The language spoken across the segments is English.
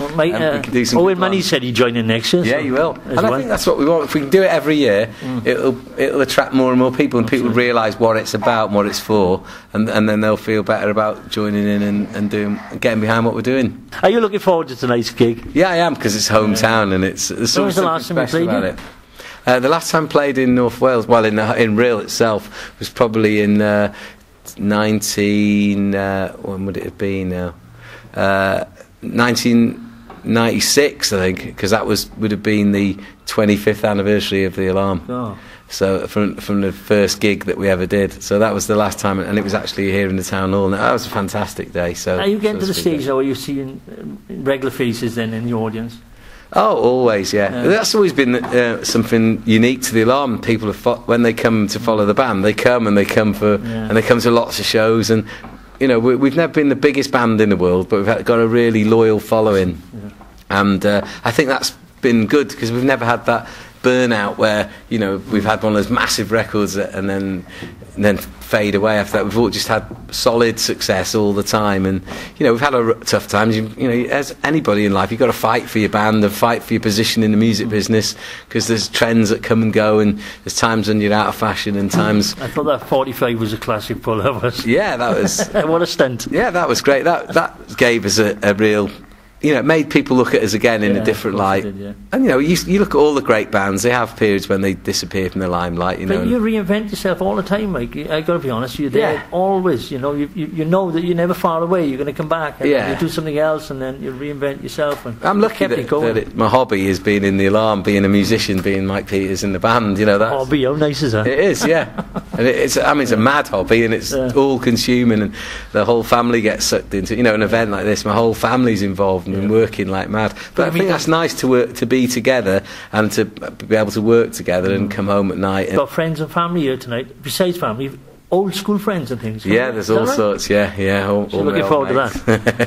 Mate, we can do some Owen Money said he'd join in next year. Yeah, so you will. And well. I think that's what we want. If we can do it every year, it'll attract more and more people, and people realise what it's about and what it's for, and then they'll feel better about joining in and getting behind what we're doing. Are you looking forward to tonight's gig? Yeah, I am, because it's hometown, and there's When something was the last time you special played about it? The last time I played in North Wales, well, in Rhyl itself, was probably in when would it have been now? 1996, I think, because that would have been the 25th anniversary of the Alarm. Oh. So from the first gig that we ever did, so that was the last time, and it was actually here in the town hall. And that was a fantastic day. So are you getting to the stage now where you're seeing regular faces then in the audience? Oh, always, yeah. That's always been something unique to the Alarm. People when they come to follow the band, they come and they come to lots of shows, and we've never been the biggest band in the world, but we've got a really loyal following, and I think that's been good, because we've never had that burnout where we've had one of those massive records and then fade away after that. We've all just had solid success all the time, and we've had our tough times. As anybody in life, you've got to fight for your band and fight for your position in the music business, because there's trends that come and go, and there's times when you're out of fashion and times. I thought that 45 was a classic pull of us. Yeah, that was what a stunt. Yeah, that was great. That gave us a real. It made people look at us again in a different light. Did, yeah. And you look at all the great bands; they have periods when they disappear from the limelight. But you reinvent yourself all the time, Mike. I got to be honest, you're there always. You know that you're never far away. You're going to come back and you do something else, and then you reinvent yourself. And I'm lucky that my hobby has been in the Alarm, being a musician, being Mike Peters in the band. Hobby, how nice is that? It is, yeah. And it's a mad hobby, and it's all consuming, and the whole family gets sucked into. An event like this, my whole family's involved and working like mad. But I think that's nice to be together and to be able to work together and come home at night. You've got friends and family here tonight. Besides family, old school friends and things. Yeah, there's all sorts. Yeah. All looking forward to that.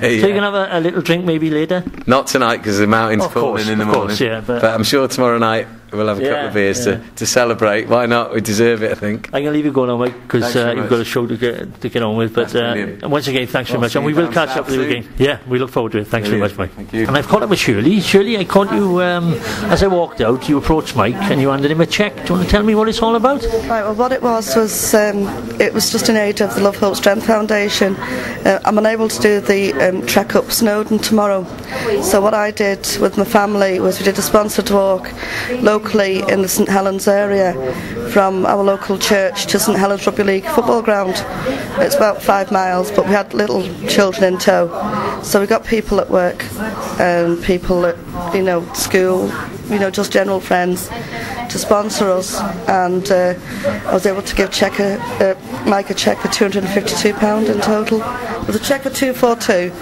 So you can have a little drink maybe later. Not tonight, because the mountain's calling in the morning. But I'm sure tomorrow night we'll have a couple of beers to celebrate. Why not? We deserve it, I think. I'm going to leave you go now, Mike, because you've got a show to get on with. But once again, thanks very much, and we will catch up with you again. Yeah, we look forward to it. Thanks very much, Mike. Thank you. And I've caught up with Shirley. Shirley, I caught you as I walked out. You approached Mike and you handed him a cheque. Do you want to tell me what it's all about? Right. Well, what it was it was just in aid of the Love, Hope, Strength Foundation. I'm unable to do the trek up Snowdon tomorrow, so what I did with my family was we did a sponsored walk locally in the St Helens area from our local church to St Helens Rugby League football ground. It's about 5 miles, but we had little children in tow, so we got people at work and people at school, just general friends to sponsor us, and I was able to give Mike a cheque for £252 in total. It was a cheque for 242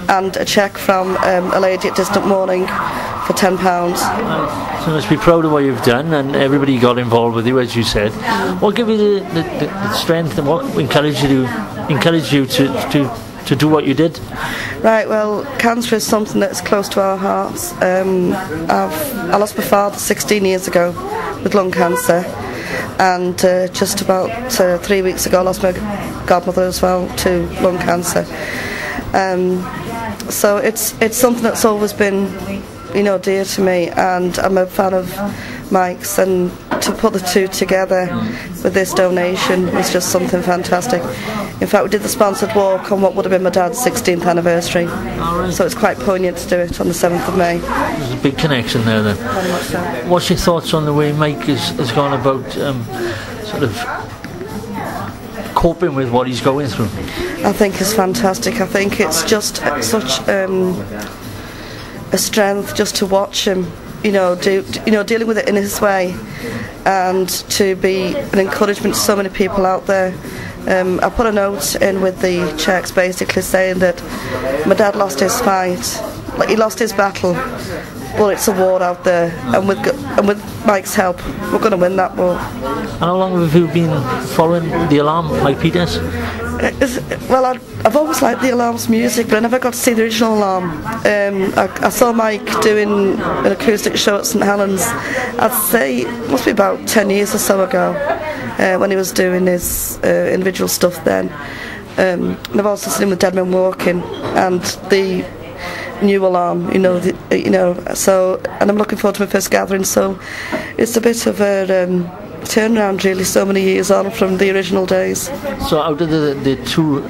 and a cheque from a lady at Distant Morning for £10. So let's be proud of what you've done, and everybody got involved with you, as you said. What gave you the strength, and what encouraged you to do what you did? Right, well, cancer is something that's close to our hearts. I lost my father 16 years ago with lung cancer, and just about 3 weeks ago I lost my godmother as well to lung cancer. So it's something that's always been dear to me, and I'm a fan of Mike's, and to put the two together with this donation was just something fantastic. In fact, we did the sponsored walk on what would have been my dad's 16th anniversary, so it's quite poignant to do it on the 7th of May. There's a big connection there then. Very much so. What's your thoughts on the way Mike has gone about sort of coping with what he's going through? I think it's fantastic. I think it's just such a strength just to watch him, dealing with it in his way, and to be an encouragement to so many people out there. I put a note in with the cheques basically saying that my dad lost his fight, he lost his battle, but it's a war out there, and with Mike's help we're going to win that war. And how long have you been following the Alarm, Mike Peters? Well, I've always liked the Alarm's music, but I never got to see the original Alarm. I saw Mike doing an acoustic show at St Helens, I'd say it must be about 10 years or so ago, when he was doing his individual stuff then. And I've also seen him with Dead Men Walking, and the new alarm, so, and I'm looking forward to my first gathering, so it's a bit of a turnaround really, so many years on from the original days. So out of the two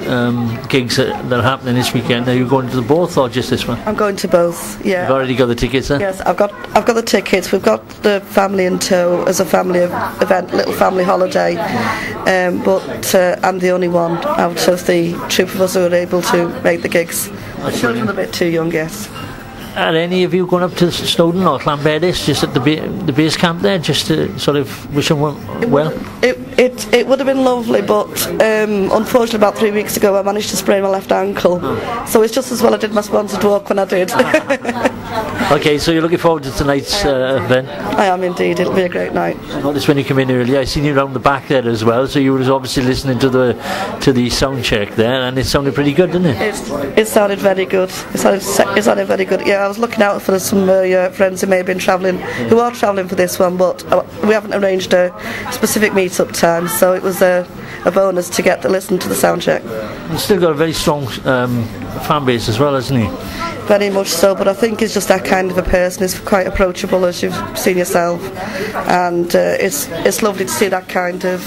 gigs that are happening this weekend, are you going to the both or just this one? I'm going to both, yeah. You've already got the tickets, eh? Yes, I've got the tickets. We've got the family in tow as a family event, little family holiday, but I'm the only one out of the troop of us who are able to make the gigs. The children are a bit too young yet. Are any of you going up to Snowdon or Llanberis, just at the base camp there, just to sort of wish them well? It would have been lovely, but unfortunately about 3 weeks ago I managed to sprain my left ankle, so it's just as well I did my sponsored walk when I did. Okay, so you're looking forward to tonight's event? I am indeed, it'll be a great night. I noticed when you came in earlier, I seen you round the back there as well, so you were obviously listening to the sound check there, and it sounded pretty good, didn't it? It sounded very good. It sounded very good. Yeah, I was looking out for some friends who may have been travelling, who are travelling for this one, but we haven't arranged a specific meet-up time, so it was a bonus to get to listen to the sound check. He's still got a very strong fan base as well, hasn't he? Very much so, but I think he's just that kind of a person. He's quite approachable, as you've seen yourself, and it's lovely to see that kind of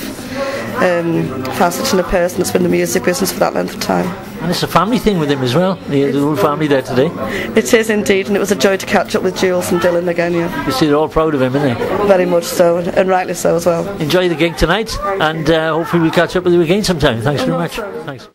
facet in a person that's been in the music business for that length of time. And it's a family thing with him as well, the whole family there today. It is indeed, and it was a joy to catch up with Jules and Dylan again, yeah. You see, they're all proud of him, aren't they? Very much so, and rightly so as well. Enjoy the gig tonight, and hopefully we'll catch up with you again sometime. Thanks very much. Thanks.